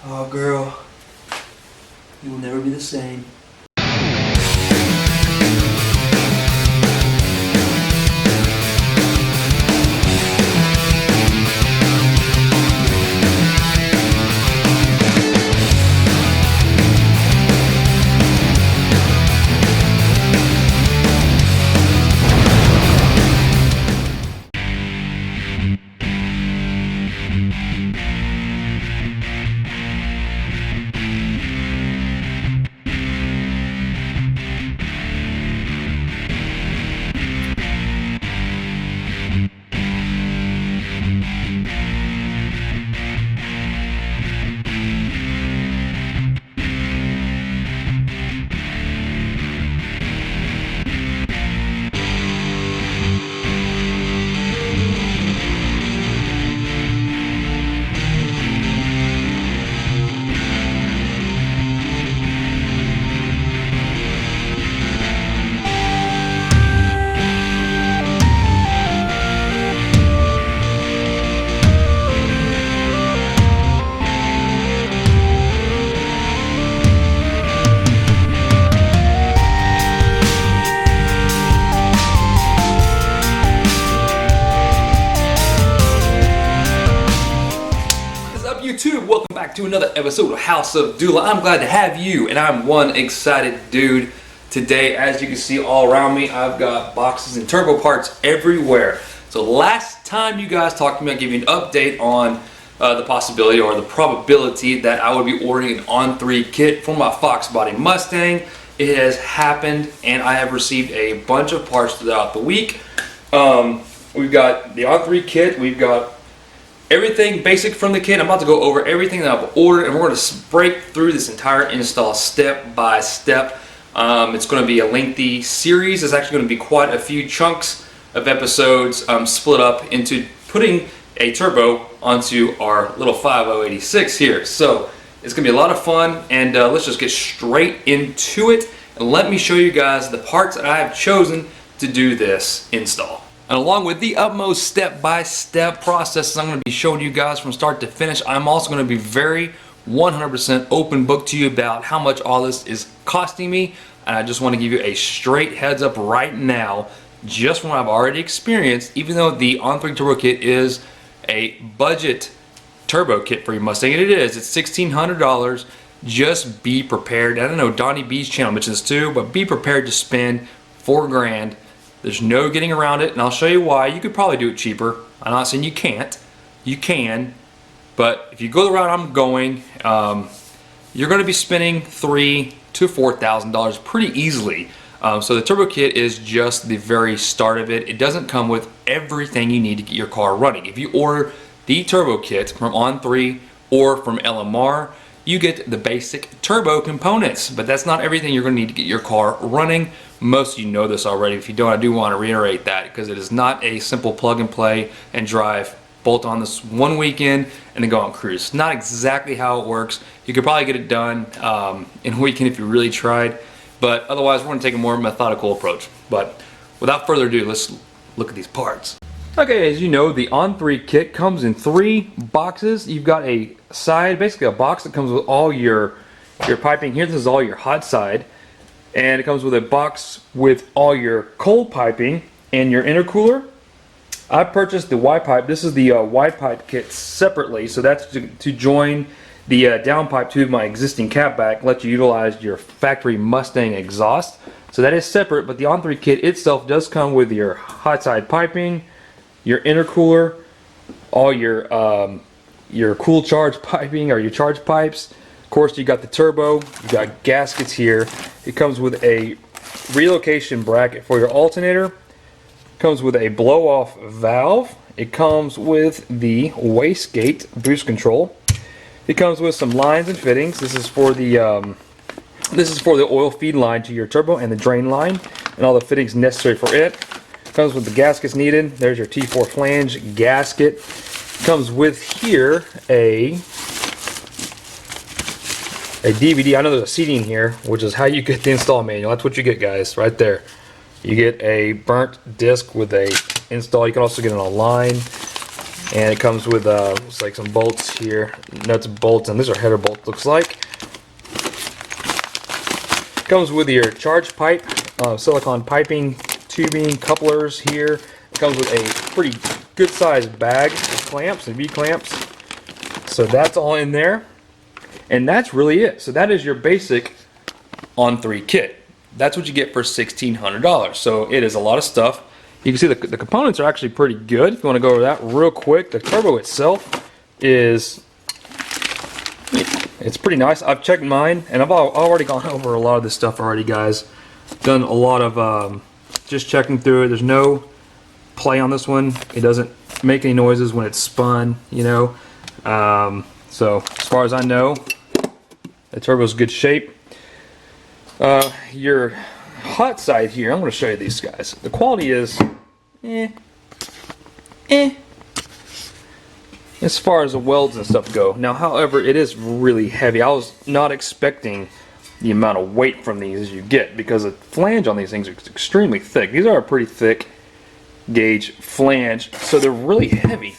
Oh, girl, you will never be the same. YouTube, welcome back to another episode of House of Dula. I'm glad to have you, and I'm one excited dude. Today, as you can see all around me, I've got boxes and turbo parts everywhere. So last time you guys talked to me, I gave you an update on the possibility or the probability that I would be ordering an On3 kit for my Fox body Mustang. It has happened, and I have received a bunch of parts throughout the week. We've got the On3 kit, we've got everything basic from the kit. I'm about to go over everything that I've ordered, and we're going to break through this entire install step by step. It's going to be a lengthy series. It's actually going to be quite a few chunks of episodes split up into putting a turbo onto our little 5086 here. So it's going to be a lot of fun, and let's just get straight into it. And let me show you guys the parts that I have chosen to do this install. And along with the utmost step-by-step process I'm going to be showing you guys from start to finish, I'm also going to be very 100% open book to you about how much all this is costing me. And I just want to give you a straight heads up right now, just from what I've already experienced. Even though the On3 turbo kit is a budget turbo kit for your Mustang, and it is, it's $1,600. Just be prepared. I don't know, Donnie B's channel mentions this too, but be prepared to spend $4 grand. There's no getting around it, and I'll show you why. You could probably do it cheaper. I'm not saying you can't. You can, but if you go the route I'm going, you're going to be spending $3,000 to $4,000 pretty easily. So the turbo kit is just the very start of it. It doesn't come with everything you need to get your car running. If you order the turbo kit from On3 or from LMR, you get the basic turbo components, but that's not everything you're going to need to get your car running. Most of you know this already. If you don't, I do want to reiterate that, because it is not a simple plug and play and drive, bolt on this one weekend and then go on cruise. It's not exactly how it works. You could probably get it done in a weekend if you really tried, but otherwise we're going to take a more methodical approach. But without further ado, let's look at these parts. Okay, as you know, the On3 kit comes in 3 boxes. You've got a side, basically a box that comes with all your piping here. This is all your hot side. And it comes with a box with all your cold piping and your intercooler. I purchased the Y-pipe. This is the Y-pipe kit separately, so that's to join the downpipe to my existing catback, let you utilize your factory Mustang exhaust. So that is separate, but the On3 kit itself does come with your hot side piping, your intercooler, all your cool charge piping or your charge pipes. Of course, you got the turbo, you got gaskets here. It comes with a relocation bracket for your alternator. It comes with a blow-off valve. It comes with the wastegate boost control. It comes with some lines and fittings. This is for the oil feed line to your turbo and the drain line, and all the fittings necessary for it. It comes with the gaskets needed. There's your T4 flange gasket. It comes with here a DVD. I know there's a CD in here, which is how you get the install manual. That's what you get, guys, right there. You get a burnt disc with a install. You can also get it online. And it comes with looks like some bolts here, nuts and bolts, and these are header bolts, looks like. Comes with your charge pipe, silicone piping, tubing, couplers here. It comes with a pretty good sized bag of clamps and V-clamps. So that's all in there. And that's really it. So that is your basic On3 kit. That's what you get for $1,600. So it is a lot of stuff. You can see the components are actually pretty good. If you want to go over that real quick, the turbo itself is, it's pretty nice. I've checked mine, and I've already gone over a lot of this stuff already, guys. Done a lot of just checking through it. There's no play on this one. It doesn't make any noises when it's spun, you know. So as far as I know, the turbo's good shape. Your hot side here, I'm going to show you these guys. The quality is as far as the welds and stuff go. Now, however, it is really heavy. I was not expecting the amount of weight from these as you get, because the flange on these things is extremely thick. These are a pretty thick gauge flange, so they're really heavy.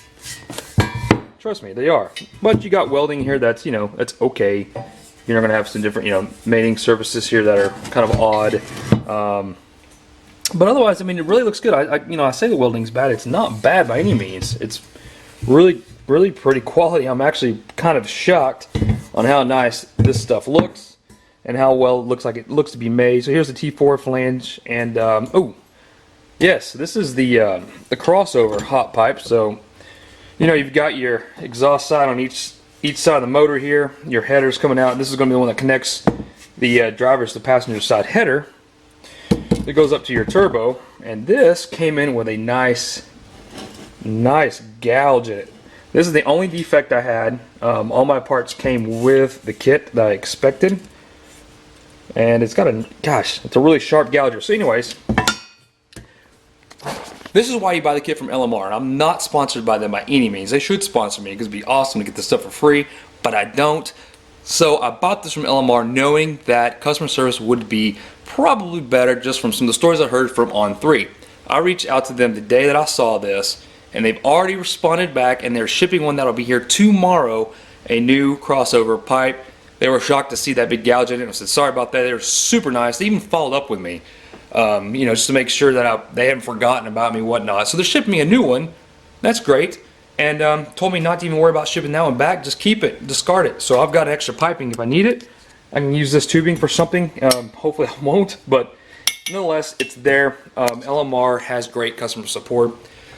Trust me, they are. But you got welding here that's, you know, that's okay. You're going to have some different, you know, mating surfaces here that are kind of odd. But otherwise, I mean, it really looks good. I say the welding's bad. It's not bad by any means. It's really pretty quality. I'm actually kind of shocked on how nice this stuff looks and how well it looks to be made. So here's the T4 flange, and oh, yes, this is the crossover hot pipe. So, you know, you've got your exhaust side on each side of the motor here. Your header's coming out. This is going to be the one that connects the driver's to passenger side header. It goes up to your turbo, and this came in with a nice gouge in it. This is the only defect I had. All my parts came with the kit that I expected, and it's got it's a really sharp gouger. So anyways, this is why you buy the kit from LMR, and I'm not sponsored by them by any means. They should sponsor me because it'd be awesome to get this stuff for free, but I don't. So I bought this from LMR knowing that customer service would be probably better, just from some of the stories I heard from On3. I reached out to them the day that I saw this, and they've already responded back, and they're shipping one that'll be here tomorrow, a new crossover pipe. They were shocked to see that big gouge in it. I said, sorry about that. They were super nice. They even followed up with me, you know, just to make sure that they hadn't forgotten about me, whatnot. So they're shipping me a new one. That's great. And told me not to even worry about shipping that one back. Just keep it, discard it. So I've got extra piping if I need it. I can use this tubing for something. Hopefully I won't, but nonetheless, it's there. LMR has great customer support.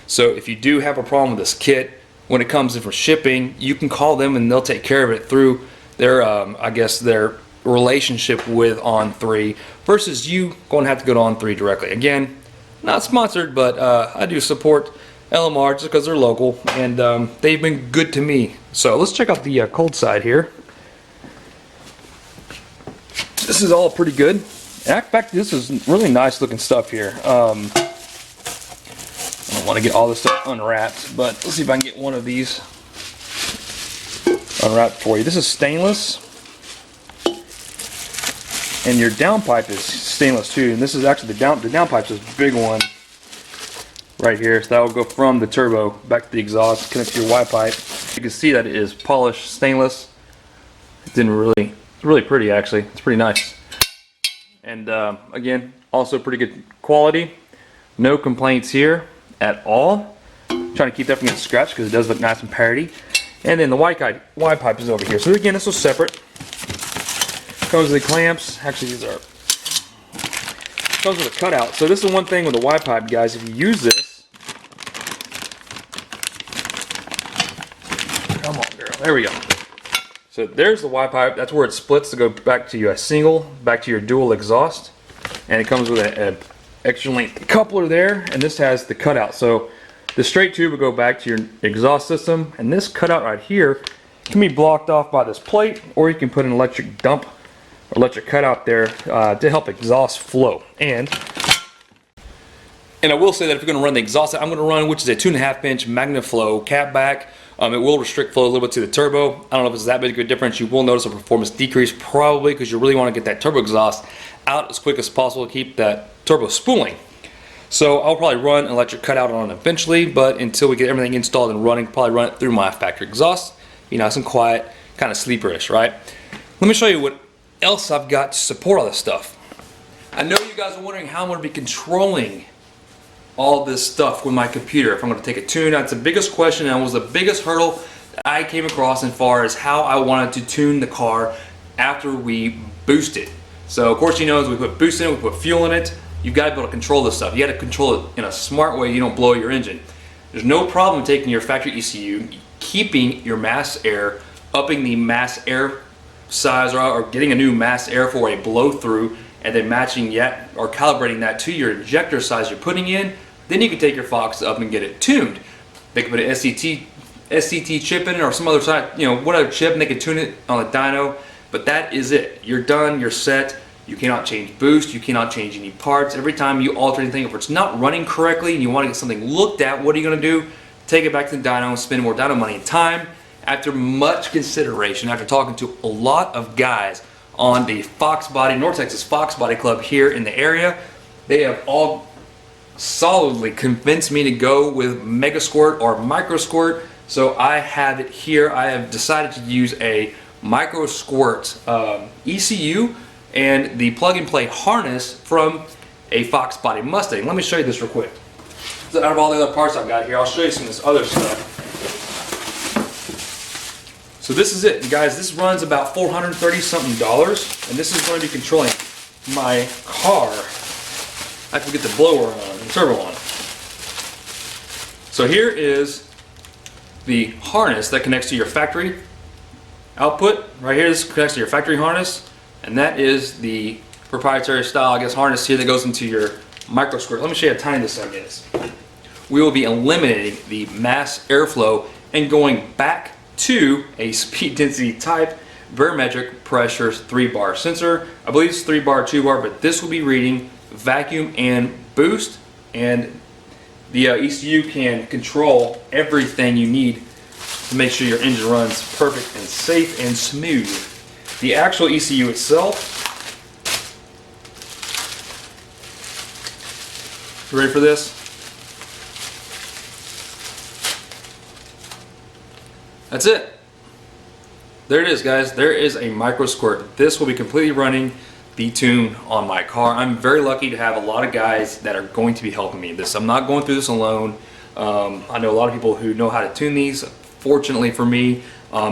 So if you do have a problem with this kit, when it comes in for shipping, you can call them and they'll take care of it through their, I guess, their relationship with On3, versus you going to have to go to On3 directly. Again, not sponsored, but I do support LMR just because they're local, and they've been good to me. So let's check out the cold side here. This is all pretty good. In fact, this is really nice looking stuff here. I don't want to get all this stuff unwrapped, but let's see if I can get one of these unwrapped for you. This is stainless, and your downpipe is stainless too. And this is actually the downpipe's this big one right here. So that will go from the turbo back to the exhaust, connect to your Y pipe. You can see that it is polished stainless. It's really pretty actually. It's pretty nice. And again, also pretty good quality. No complaints here at all. I'm trying to keep that from getting scratched because it does look nice and parity. And then the Y pipe is over here. So again, this was separate. Comes with the clamps. Actually, these are. Comes with a cutout. So this is one thing with the Y pipe, guys. If you use this, come on, girl. There we go. So there's the Y pipe. That's where it splits to go back to your single, back to your dual exhaust, and it comes with an extra length coupler there. And this has the cutout. So the straight tube will go back to your exhaust system, and this cutout right here can be blocked off by this plate, or you can put an electric dump, electric cutout there to help exhaust flow. And I will say that if you're going to run the exhaust, I'm going to run, which is a 2.5 inch MagnaFlow catback. It will restrict flow a little bit to the turbo. I don't know if it's that big of a difference. You will notice a performance decrease probably because you really want to get that turbo exhaust out as quick as possible to keep that turbo spooling. So I'll probably run an electric cutout on it eventually, but until we get everything installed and running, probably run it through my factory exhaust. Be nice and quiet, kind of sleeperish, right? Let me show you what else I've got to support all this stuff. I know you guys are wondering how I'm going to be controlling all this stuff with my computer. If I'm going to take a tune, that's the biggest question, and it was the biggest hurdle that I came across as far as how I wanted to tune the car after we boost it. So of course, you know, as we put boost in it, we put fuel in it, you've got to be able to control this stuff. You got to control it in a smart way. You don't blow your engine. There's no problem taking your factory ECU, keeping your mass air, upping the mass air size, or getting a new mass air for a blow through, and then matching yet or calibrating that to your injector size you're putting in. Then you can take your Fox up and get it tuned. They can put an SCT chip in it or some other side, you know, whatever chip, and they can tune it on a dyno. But that is it. You're done. You're set. You cannot change boost. You cannot change any parts. Every time you alter anything, if it's not running correctly and you want to get something looked at, what are you going to do? Take it back to the dyno and spend more dyno money and time. After much consideration, after talking to a lot of guys on the Fox Body, North Texas Fox Body Club here in the area, they have all solidly convinced me to go with Mega Squirt or Micro Squirt. So I have it here. I have decided to use a Micro Squirt ECU and the plug-and-play harness from a Fox Body Mustang. Let me show you this real quick. So out of all the other parts I've got here, I'll show you some of this other stuff. So this is it, guys. This runs about $430 something, and this is going to be controlling my car. I have to get the blower on, the turbo on. So here is the harness that connects to your factory output. Right here, this connects to your factory harness, and that is the proprietary style, I guess, harness here that goes into your Micro Squirt. Let me show you how tiny this thing is. We will be eliminating the mass airflow and going back to a speed density type barometric pressure 3-bar sensor. I believe it's 3-bar, 2-bar, but this will be reading vacuum and boost, and the ECU can control everything you need to make sure your engine runs perfect and safe and smooth. The actual ECU itself, you ready for this? That's it. There it is, guys. There is a Micro Squirt. This will be completely running the tune on my car. I'm very lucky to have a lot of guys that are going to be helping me. I'm not going through this alone. I know a lot of people who know how to tune these. Fortunately for me,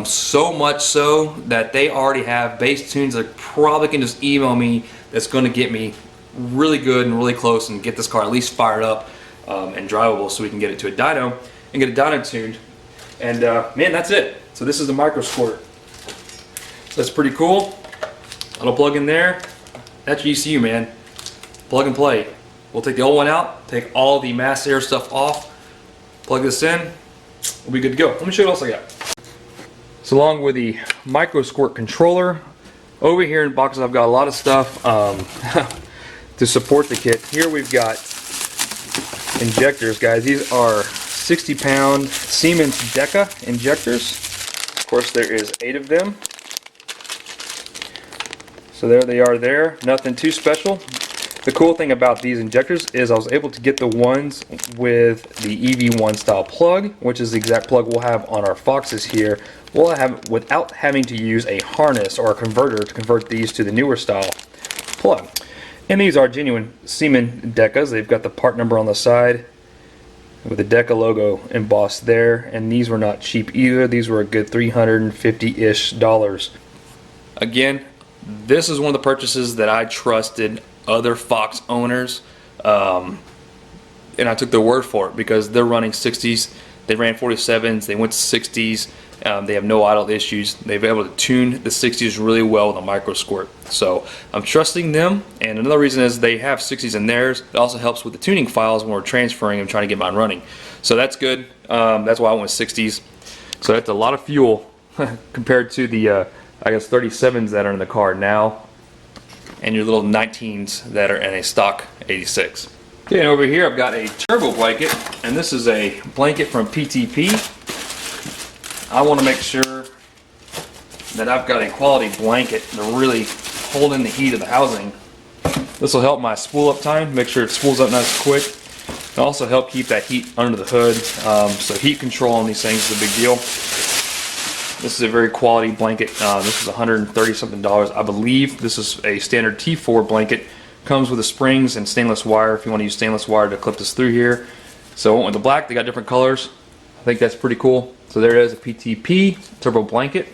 so much so that they already have base tunes that probably can just email me. That's going to get me really good and really close and get this car at least fired up and drivable, so we can get it to a dyno and get a dyno tuned. And man, that's it. So this is the Micro Squirt. So that's pretty cool. It'll plug in there. That's your ECU, man. Plug and play. We'll take the old one out, take all the mass air stuff off, plug this in, we'll be good to go. Let me show you what else I got. So along with the Micro Squirt controller, over here in boxes I've got a lot of stuff to support the kit. Here we've got injectors, guys. These are 60-pound Siemens Deca injectors. Of course, there is 8 of them. So there they are there. Nothing too special. The cool thing about these injectors is I was able to get the ones with the EV1 style plug, which is the exact plug we'll have on our Foxes here. We'll have without having to use a harness or a converter to convert these to the newer style plug. And these are genuine Siemens Decas. They've got the part number on the side with the Deca logo embossed there, and these were not cheap either. These were a good $350-ish. Again, this is one of the purchases that I trusted other Fox owners, and I took their word for it because they're running 60s. They ran 47s, they went to 60s. They have no idle issues. They've been able to tune the 60s really well with a Micro Squirt. So I'm trusting them, and another reason is they have 60s in theirs. It also helps with the tuning files when we're transferring and trying to get mine running. So that's good. That's why I went with 60s. So that's a lot of fuel compared to the I guess 37s that are in the car now, and your little 19s that are in a stock 86. Okay, and over here I've got a turbo blanket, and this is a blanket from PTP. I want to make sure that I've got a quality blanket to really hold in the heat of the housing. This will help my spool up time, make sure it spools up nice and quick. It'll also help keep that heat under the hood. So heat control on these things is a big deal. This is a very quality blanket. This is $130 something. I believe this is a standard T4 blanket. Comes with the springs and stainless wire if you want to use stainless wire to clip this through here. So I went with the black. They got different colors. I think that's pretty cool. So there it is, a PTP turbo blanket.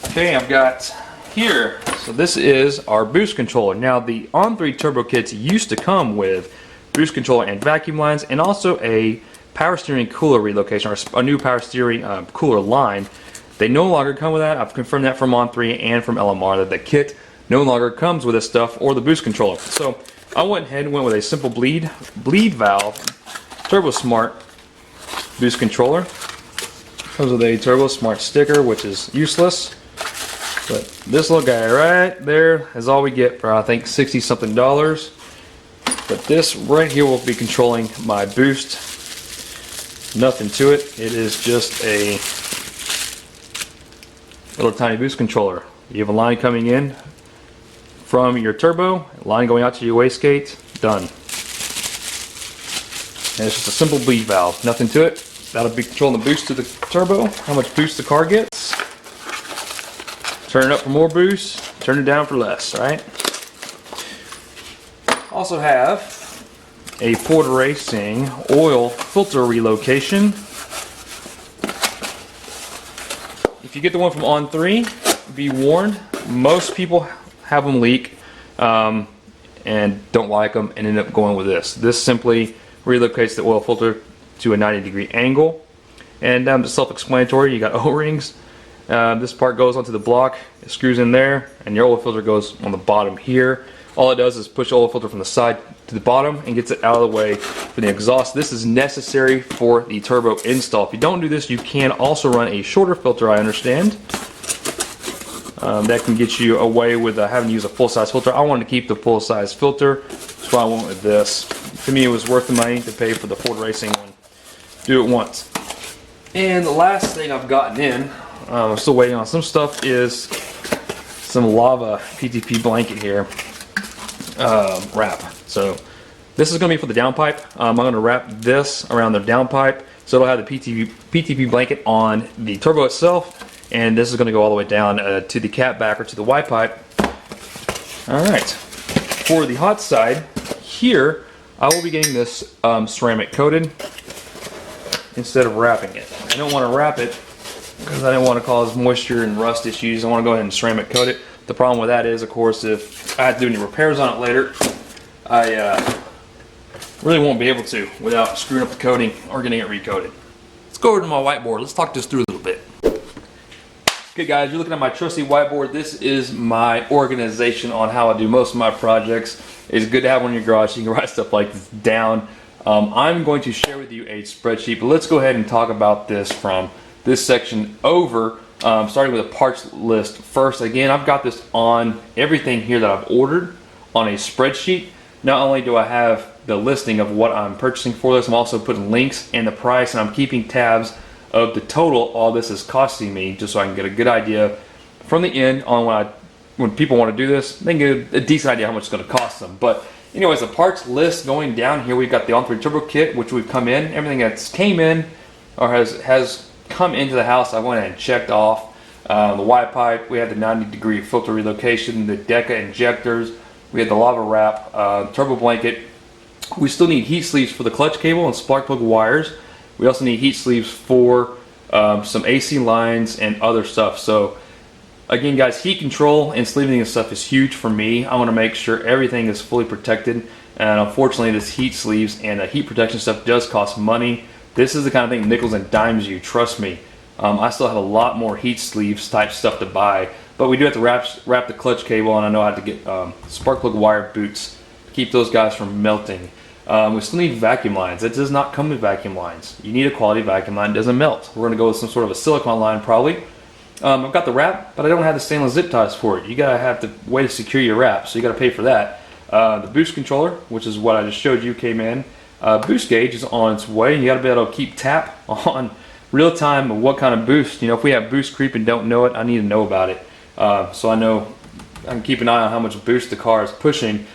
Okay, I've got here. So this is our boost controller. Now the On3 turbo kits used to come with boost controller and vacuum lines, and also a power steering cooler relocation, or a new power steering cooler line. They no longer come with that. I've confirmed that from On3 and from LMR that the kit no longer comes with this stuff or the boost controller. So I went ahead and went with a simple bleed valve Turbo Smart boost controller. Comes with a Turbo Smart sticker, which is useless. But this little guy right there is all we get for I think $60 something. But this right here will be controlling my boost. Nothing to it. It is just a little tiny boost controller. You have a line coming in from your turbo, a line going out to your wastegate, done. And it's just a simple bleed valve, nothing to it. That'll be controlling the boost to the turbo, how much boost the car gets. Turn it up for more boost, turn it down for less, right? Also have a Ford Racing oil filter relocation. If you get the one from On3, be warned, most people have them leak and don't like them and end up going with this. This simply relocates the oil filter to a 90-degree angle, and it's self-explanatory. You got O-rings. This part goes onto the block, it screws in there, and your oil filter goes on the bottom here. All it does is push the oil filter from the side to the bottom and gets it out of the way for the exhaust. This is necessary for the turbo install. If you don't do this, you can also run a shorter filter, I understand. That can get you away with having to use a full-size filter. I wanted to keep the full-size filter, so I went with this. To me, it was worth the money to pay for the Ford Racing one. Do it once. And the last thing I've gotten in, I'm still waiting on some stuff, is some lava PTP blanket here. Wrap. So this is going to be for the downpipe. I'm going to wrap this around the downpipe, so it'll have the PTP blanket on the turbo itself, and this is going to go all the way down to the cat back or to the Y pipe. Alright, for the hot side, here I will be getting this ceramic coated instead of wrapping it. I don't want to wrap it because I didn't want to cause moisture and rust issues. I want to go ahead and ceramic coat it. The problem with that is, of course, if I have to do any repairs on it later, I really won't be able to without screwing up the coating or getting it recoated. Let's go over to my whiteboard. Let's talk this through a little bit. Okay guys, you're looking at my trusty whiteboard. This is my organization on how I do most of my projects. It's good to have one in your garage so you can write stuff like this down. I'm going to share with you a spreadsheet, but let's go ahead and talk about this from this section over. Starting with a parts list first. Again, I've got this on everything here that I've ordered on a spreadsheet. Not only do I have the listing of what I'm purchasing for this, I'm also putting links and the price, and I'm keeping tabs of the total all this is costing me, just so I can get a good idea from the end on when people want to do this, they can get a decent idea how much it's going to cost them. But anyways, the parts list going down here, we've got the On3 Turbo Kit, which we've come in. Everything that's came in or has come into the house, I went ahead and checked off. The Y pipe, we had the 90-degree filter relocation, the Deca injectors, we had the lava wrap, turbo blanket. We still need heat sleeves for the clutch cable and spark plug wires. We also need heat sleeves for some AC lines and other stuff. So again guys, heat control and sleeving this stuff is huge for me. I want to make sure everything is fully protected, and unfortunately this heat sleeves and heat protection stuff does cost money. This is the kind of thing nickels and dimes you, trust me. I still have a lot more heat sleeves type stuff to buy, but we do have to wrap the clutch cable, and I know I have to get spark plug wire boots to keep those guys from melting. We still need vacuum lines. It does not come with vacuum lines. You need a quality vacuum line, it doesn't melt. We're gonna go with some sort of a silicone line probably. I've got the wrap, but I don't have the stainless zip ties for it. You gotta have the way to secure your wrap, so you gotta pay for that. The boost controller, which is what I just showed you, came in. Boost gauge is on its way. You got to be able to keep tap on real time of what kind of boost. You know, if we have boost creep and don't know it, I need to know about it. So I know I can keep an eye on how much boost the car is pushing.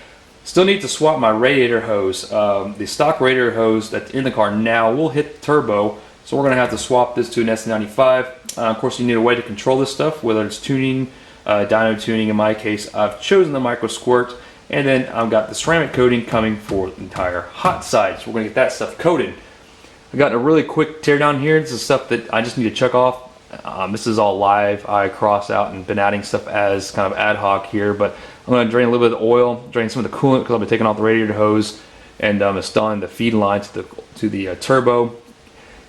Still need to swap my radiator hose. The stock radiator hose that's in the car now will hit turbo, so we're going to have to swap this to an S95. Of course, you need a way to control this stuff, whether it's tuning, dyno tuning. In my case, I've chosen the micro squirt, and then I've got the ceramic coating coming for the entire hot side. So we're going to get that stuff coated. I got a really quick teardown here. This is stuff that I just need to check off. This is all live. I cross out and been adding stuff as kind of ad hoc here, but I'm going to drain a little bit of the oil, drain some of the coolant because I'll be taking off the radiator hose and installing the feed line to the turbo.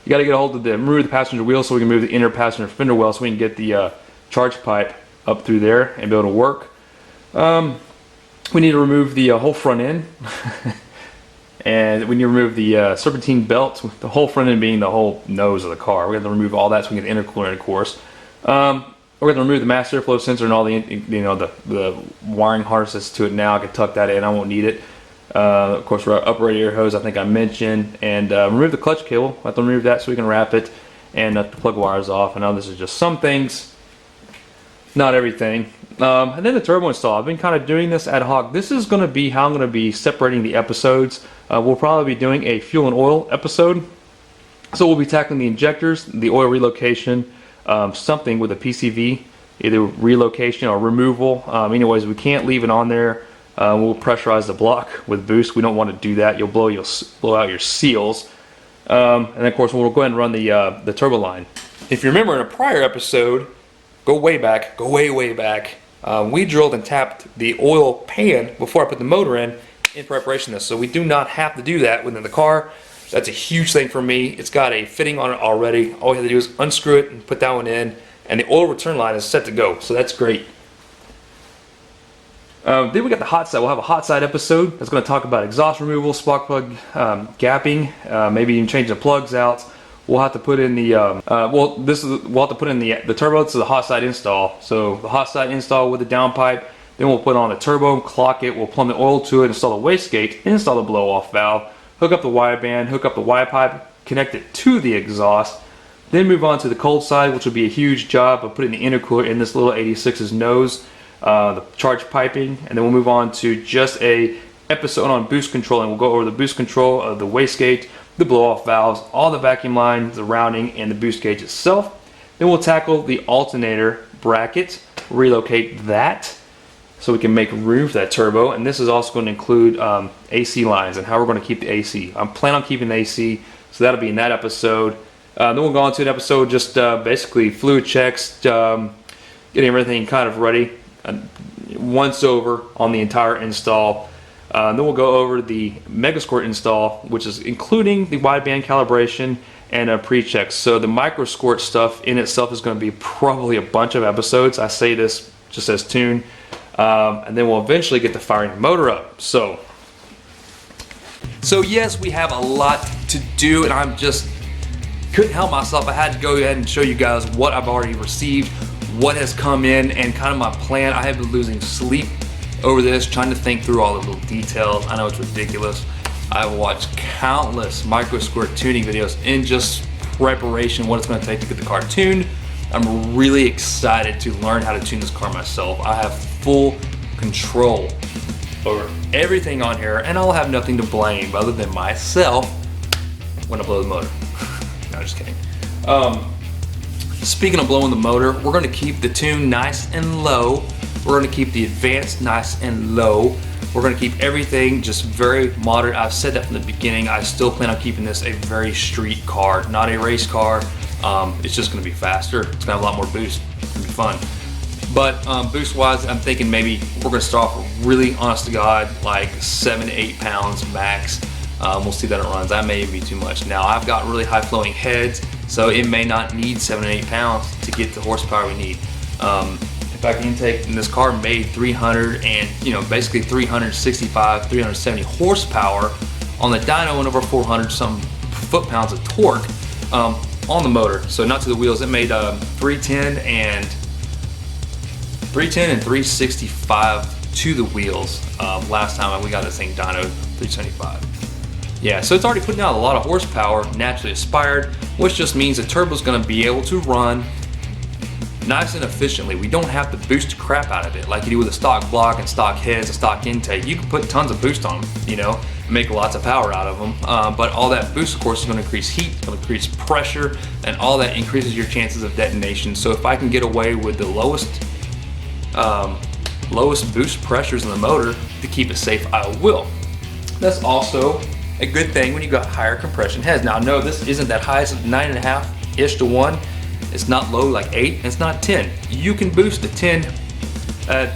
You got to get a hold of remove the passenger wheel so we can move the inner passenger fender well so we can get the charge pipe up through there and be able to work. We need to remove the whole front end. And we need to remove the serpentine belt, with the whole front end being the whole nose of the car. We're going to remove all that so we can get the intercooler in, of course. We're going to remove the mass airflow sensor and all the the wiring harnesses to it now. I can tuck that in. I won't need it. Of course, our upper radiator hose, I think I mentioned, and remove the clutch cable. I have to remove that so we can wrap it and plug wires off. I know this is just some things, not everything. And then the turbo install. I've been kind of doing this ad hoc. This is going to be how I'm going to be separating the episodes. We'll probably be doing a fuel and oil episode. So we'll be tackling the injectors, the oil relocation, something with a PCV, either relocation or removal. Anyways, we can't leave it on there. We'll pressurize the block with boost. We don't want to do that. You'll blow out your seals. And then of course we'll go ahead and run the turbo line. If you remember in a prior episode, go way back, we drilled and tapped the oil pan before I put the motor in preparation of this. So we do not have to do that within the car. That's a huge thing for me. It's got a fitting on it already. All we have to do is unscrew it and put that one in, and the oil return line is set to go. So that's great. Then we got the hot side. We'll have a hot side episode that's going to talk about exhaust removal, spark plug gapping, maybe even changing the plugs out. We'll have to put in the we'll have to put in the turbo to the hot side install. So the hot side install with the downpipe. Then we'll put on the turbo, clock it. We'll plumb the oil to it, install the wastegate, install the blow-off valve, hook up the Y band, hook up the Y pipe, connect it to the exhaust. Then move on to the cold side, which will be a huge job of putting the intercooler in this little 86's nose, the charge piping, and then we'll move on to just a episode on boost control, and we'll go over the boost control of the wastegate, the blow-off valves, all the vacuum lines, the rounding, and the boost gauge itself. Then we'll tackle the alternator bracket, relocate that so we can make room for that turbo. And this is also going to include AC lines and how we're going to keep the AC. I'm planning on keeping the AC, so that'll be in that episode. Then we'll go on to an episode just basically fluid checks, getting everything kind of ready, once over on the entire install. Then we'll go over the Megasquirt install, which is including the wideband calibration and a pre-check. So the micro squirt stuff in itself is going to be probably a bunch of episodes. I say this just as tune. And then we'll eventually get the firing motor up. So yes, we have a lot to do, and I'm just couldn't help myself. I had to go ahead and show you guys what I've already received, what has come in, and kind of my plan. I have been losing sleep over this, trying to think through all the little details. I know it's ridiculous. I've watched countless micro squirt tuning videos in just preparation, what it's going to take to get the car tuned. I'm really excited to learn how to tune this car myself. I have full control over everything on here, and I'll have nothing to blame other than myself when I blow the motor. No, just kidding. Speaking of blowing the motor, we're going to keep the tune nice and low. We're going to keep the advanced nice and low. We're going to keep everything just very moderate. I've said that from the beginning. I still plan on keeping this a very street car, not a race car. It's just going to be faster. It's going to have a lot more boost. It's going to be fun. But boost wise, I'm thinking maybe we're going to start off with really, honest to God, like 7 to 8 pounds max. We'll see that it runs. That may be too much. Now I've got really high flowing heads, so it may not need 7 to 8 pounds to get the horsepower we need. In fact, the intake in this car made 300 and basically 365, 370 horsepower on the dyno and over 400 some foot-pounds of torque on the motor. So not to the wheels. It made 310 and 365 to the wheels last time we got this thing dynoed 375. Yeah, so it's already putting out a lot of horsepower, naturally aspired, which just means the turbo's going to be able to run nice and efficiently. We don't have to boost the crap out of it like you do with a stock block and stock heads and stock intake. You can put tons of boost on them, you know, make lots of power out of them. But all that boost, of course, is going to increase heat, it's going to increase pressure, and all that increases your chances of detonation. So if I can get away with the lowest boost pressures in the motor to keep it safe, I will. That's also a good thing when you got higher compression heads. Now, no, this isn't that high. It's 9.5-ish to 1. It's not low like 8, and it's not 10. You can boost a 10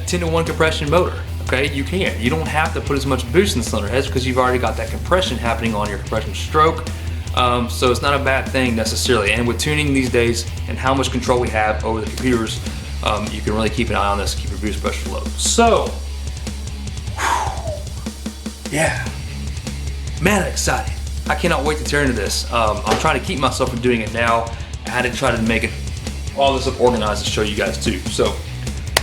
to 1 compression motor, okay? You can. You don't have to put as much boost in the cylinder heads because you've already got that compression happening on your compression stroke. So it's not a bad thing necessarily. And with tuning these days and how much control we have over the computers, you can really keep an eye on this, keep your boost pressure low. So, yeah. Man, I'm excited. I cannot wait to tear into this. I'm trying to keep myself from doing it now. I had to try to make it all this up organized to show you guys too. So,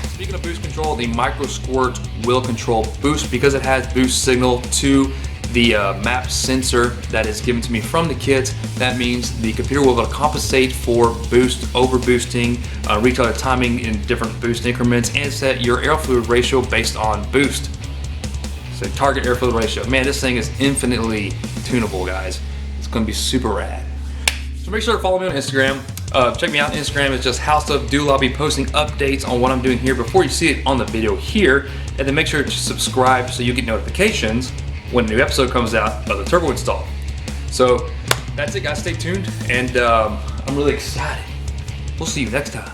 speaking of boost control, the micro squirt will control boost because it has boost signal to the map sensor that is given to me from the kit. That means the computer will be able to compensate for boost, over boosting, retailer timing in different boost increments, and set your air fluid ratio based on boost. So target air fluid ratio. Man, this thing is infinitely tunable, guys. It's gonna be super rad. So make sure to follow me on Instagram. Check me out on Instagram. It's just House of Duel. I'll be posting updates on what I'm doing here before you see it on the video here. And then make sure to subscribe so you get notifications when a new episode comes out of the turbo install. So that's it, guys. Stay tuned, and I'm really excited. We'll see you next time.